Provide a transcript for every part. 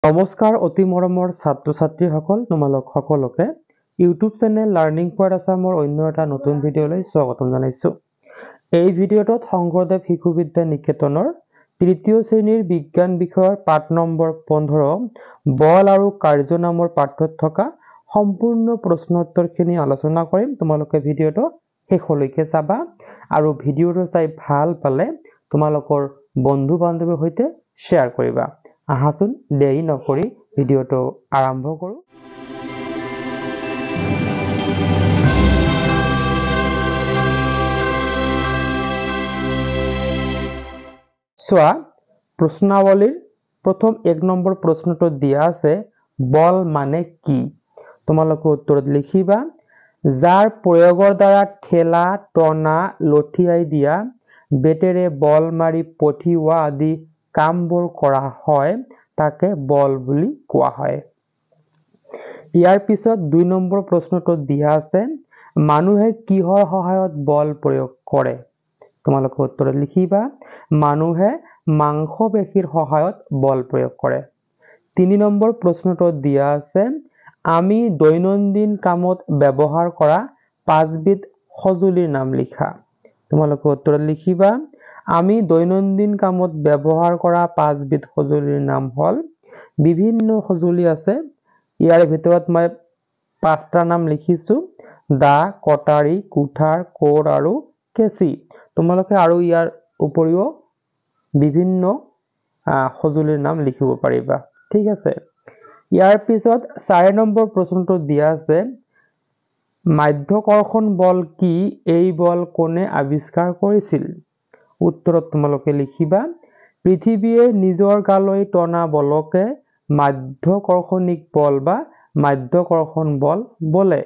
নমস্কাৰ অতি মৰমৰ ছাত্ৰ ছাত্ৰীসকল, তোমালোক সকলোকে ইউটিউব চেনেল লাৰ্নিং পইণ্ট আছামৰ অন্য এটা নতুন ভিডিঅ'লৈ স্বাগতম জনাইছো। এই ভিডিঅ'টোত শংকৰদেৱ শিশু বিদ্যা নিকেতনৰ তৃতীয় শ্ৰেণীৰ বিজ্ঞান বিষয়ৰ পাঠ নম্বৰ 15 বল আৰু কাৰ্য নামৰ পাঠত থকা সম্পূৰ্ণ প্ৰশ্ন উত্তৰখিনি আলোচনা কৰিম। তোমালোকে ভিডিঅ'টো শেষলৈকে চাবা আৰু ভিডিঅ'টো চাই ভাল পালে তোমালোকৰ বন্ধু বান্ধৱীৰ সৈতে শ্বেয়াৰ কৰিবা। আহাচোন দেৰি নকৰি ভিডিঅ'টো আৰম্ভ কৰো। চোৱা, প্ৰশ্নাৱলীৰ প্ৰথম 1 নম্বৰ প্ৰশ্নটো দিয়া আছে বল মানে কি? তোমালোকে উত্তৰত লিখিবা যাৰ প্ৰয়োগৰ দ্বাৰা ঠেলা টনা লঠিয়াই দিয়া বেটেৰে বল মাৰি পঠিওৱা আদি কামবোৰ কৰা হয় তাকে বল বুলি কোৱা হয়। ইয়াৰ পিছত 2 নম্বৰ প্ৰশ্নটো দিয়া আছে মানুহে কিহৰ সহায়ত বল প্ৰয়োগ কৰে? তোমালোকে উত্তৰত লিখিবা মানুহে মাংসপেশীৰ সহায়ত বল প্ৰয়োগ কৰে। 3 নম্বৰ প্ৰশ্নটো দিয়া আছে আমি দৈনন্দিন কামত ব্যৱহাৰ কৰা 5 বিধ সঁজুলিৰ নাম লিখা। তোমালোকে উত্তৰত লিখিবা আমি দৈনন্দিন কামত ব্যৱহাৰ কৰা 5 বিধ সঁজুলিৰ নাম হ'ল বিভিন্ন সঁজুলি আছে। ইয়াৰ ভিতৰত মই 5টা নাম লিখিছো দা, কটাৰী, কুঠাৰ, কোৰ আৰু কেঁচি। তোমালোকে আৰু ইয়াৰ উপৰিও বিভিন্ন সঁজুলিৰ নাম লিখিব পাৰিবা। ঠিক আছে। ইয়াৰ পিছত 4 নম্বৰ প্ৰশ্নটো দিয়া আছে মাধ্যাকৰ্ষণ বল কি? এই বল কোনে আৱিষ্কাৰ কৰিছিল? উত্তৰত তোমালোকে লিখিবা পৃথিৱীয়ে নিজৰ গালৈ টনা বলকে মাধ্যাকৰ্ষণিক বল বা মাধ্যাকৰ্ষণ বল বোলে।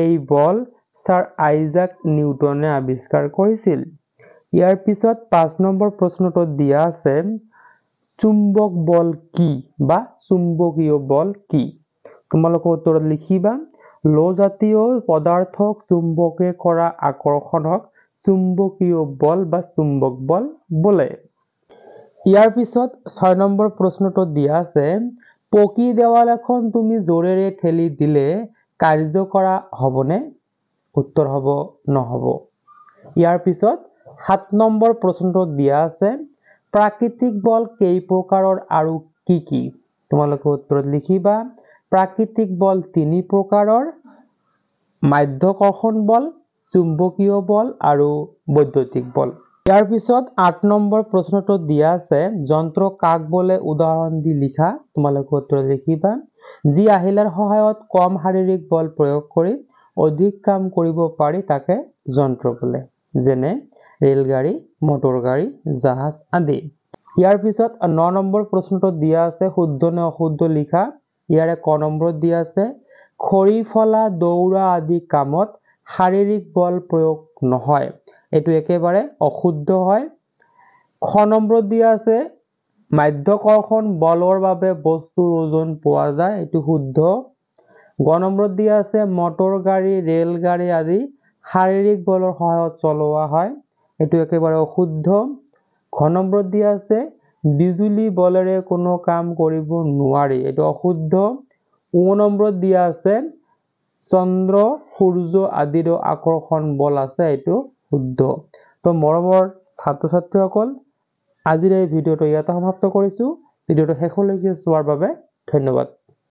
এই বল ছাৰ আইজাক নিউটনে আৱিষ্কাৰ কৰিছিল। ইয়াৰ পিছত 5 নম্বৰ প্ৰশ্নটো দিয়া আছে চুম্বক বল কি বা চুম্বকীয় বল কি? তোমালোকে উত্তৰত লিখিবা লৌহজাতীয় পদাৰ্থক চুম্বকে কৰা আকৰ্ষণক চুম্বকীয় বল বা চুম্বক বল বোলে। ইয়াৰ পিছত 6 নম্বৰ প্ৰশ্নটো দিয়া আছে পকী দেৱাল এখন তুমি জোৰেৰে ঠেলি দিলে কাৰ্য কৰা হ'বনে? উত্তৰ হ'ব নহ'ব। ইয়াৰ পিছত 7 নম্বৰ প্ৰশ্নটো দিয়া আছে প্ৰাকৃতিক বল কেই প্ৰকাৰৰ আৰু কি কি? তোমালোকে উত্তৰত লিখিবা প্ৰাকৃতিক বল 3 প্ৰকাৰৰ মাধ্যাকৰ্ষণ বল, চুম্বকীয় বল আৰু বৈদ্যুতিক বল। ইয়াৰ পিছত 8 নম্বৰ প্ৰশ্নটো দিয়া আছে যন্ত্ৰ কাক বোলে উদাহৰণ দি লিখা। তোমালোকে উত্তৰত লিখিবা যি আহিলাৰ সহায়ত কম শাৰীৰিক বল প্ৰয়োগ কৰি অধিক কাম কৰিব পাৰি তাকে যন্ত্ৰ বোলে, যেনে ৰেলগাড়ী, মটৰ গাড়ী, জাহাজ আদি। ইয়াৰ পিছত 9 নম্বৰ প্ৰশ্নটো দিয়া আছে শুদ্ধ নে অশুদ্ধ লিখা। ইয়াৰে ক নম্বৰত দিয়া আছে খৰি ফলা, দৌৰা আদি কামত শাৰীৰিক বল প্ৰয়োগ নহয়। এইটো একেবাৰে অশুদ্ধ হয়। খ নম্বৰত দিয়া আছে মাধ্যাকৰ্ষণ বলৰ বাবে বস্তুৰ ওজন পোৱা যায়। এইটো শুদ্ধ। গ নম্বৰত দিয়া আছে মটৰ গাড়ী, ৰেল গাড়ী আদি শাৰীৰিক বলৰ সহায়ত চলোৱা হয়। এইটো একেবাৰে অশুদ্ধ। ঘ নম্বৰত দিয়া আছে বিজুলী বলেৰে কোনো কাম কৰিব নোৱাৰি। এইটো অশুদ্ধ। ও নম্বৰত দিয়া আছে চন্দ্ৰ, সূৰ্য আদিৰো আকৰ্ষণ বল আছে। এইটো শুদ্ধ। তো মৰমৰ ছাত্ৰ ছাত্ৰীসকল আজিৰ এই ভিডিঅ'টো ইয়াতে সমাপ্ত কৰিছো। ভিডিঅ'টো শেষলৈকে চোৱাৰ বাবে ধন্যবাদ।